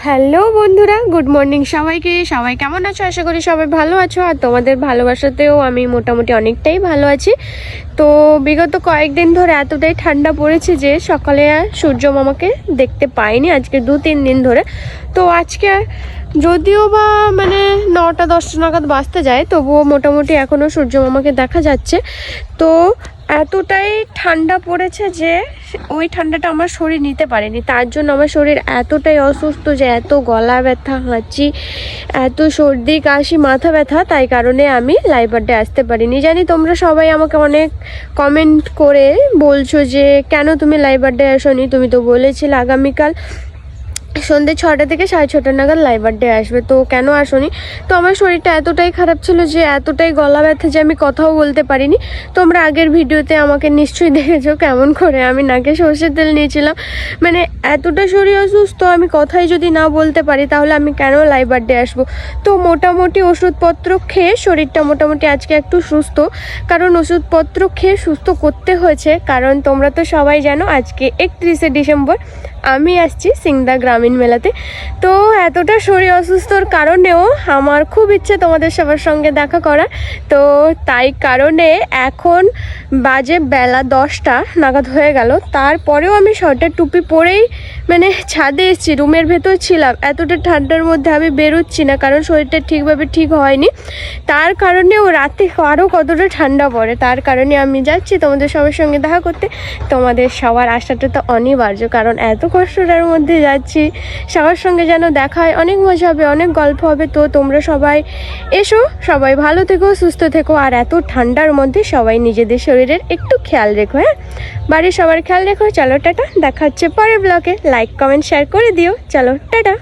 Hello বন্ধুরা, good morning সবাইকে। সবাই কেমন আছো? আশা করি সবাই ভালো আছো, আর তোমাদের ভালোবাসাতেও আমি মোটামুটি অনেকটাই ভালো আছি। তো বিগত কয়েকদিন ধরে এতটাই ঠান্ডা পড়েছে যে সকালে সূর্য মামাকে দেখতে পাইনি আজকে 2-3 দিন ধরে। তো আজকে যদিও বা 9টা-10টা নাগাদ বাজতে যায়, তবুও মোটামুটি এখনও সূর্য মামাকে দেখা যাচ্ছে। তো এতটাই ঠান্ডা পড়েছে যে ওই ঠান্ডাটা আমার শরীর নিতে পারেনি, তার জন্য আমার শরীর এতটাই অসুস্থ যে এত গলা ব্যথা, হাঁচি, এত সর্দি, কাশি, মাথা ব্যথা, তাই কারণে আমি লাইভ বার্থডে আসতে পারিনি। জানি তোমরা সবাই আমাকে অনেক কমেন্ট করে বলছো যে কেন তুমি লাইভ বার্থডে আসোনি, তুমি তো বলেছিলে আগামীকাল সন্ধ্যে 6টা থেকে 6:30 নাগাদ লাইভ বার্থডে আসবে, তো কেন আসোনি? তো আমার শরীরটা এতটাই খারাপ ছিল যে এতটাই গলা ব্যথা যে আমি কথাও বলতে পারিনি। তোমরা আগের ভিডিওতে আমাকে নিশ্চয়ই দেখেছো কেমন করে আমি নাকে সর্ষের তেল নিয়েছিলাম। এতটা শরীর অসুস্থ, আমি কথাই যদি না বলতে পারি তাহলে আমি কেন লাইভ বার্থডে আসবো? তো মোটামুটি ওষুধপত্র খেয়ে শরীরটা মোটামুটি আজকে একটু সুস্থ, কারণ ওষুধপত্র খেয়ে সুস্থ করতে হয়েছে। কারণ তোমরা তো সবাই জানো আজকে 31শে ডিসেম্বর আমি আসছি সিংদা গ্রামীণ মেলাতে। তো এতটা শরীর অসুস্থর কারণেও আমার খুব ইচ্ছে তোমাদের সবার সঙ্গে দেখা করার। তো তাই কারণে এখন বাজে বেলা 10টা নাগাদ হয়ে গেল, তারপরেও আমি সোয়েটার টুপি পরেই ছাদে এসেছি, রুমের ভেতর ছিলাম। এতটা ঠান্ডার মধ্যে আমি বেরোচ্ছি না, কারণ শরীরটা ঠিকভাবে ঠিক হয়নি। তার কারণেও রাতে আরও কতটা ঠান্ডা পড়ে, তার কারণে আমি যাচ্ছি তোমাদের সবার সঙ্গে দেখা করতে। তোমাদের সবার আসাটা তো অনিবার্য, কারণ এত কষ্টটার মধ্যে যাচ্ছি, সবার সঙ্গে যেন দেখা হয়, অনেক মজা হবে, অনেক গল্প হবে। তো তোমরা সবাই এসো, সবাই ভালো থেকো, সুস্থ থেকো, আর এত ঠান্ডার মধ্যে সবাই নিজেদের শরীরের একটু খেয়াল রেখো। হ্যাঁ, বাড়ির সবার খেয়াল রেখো। চলো টাটা, দেখা হচ্ছে পরের ব্লগে। লাইক, কমেন্ট, শেয়ার করে দিও। চলো টাটা।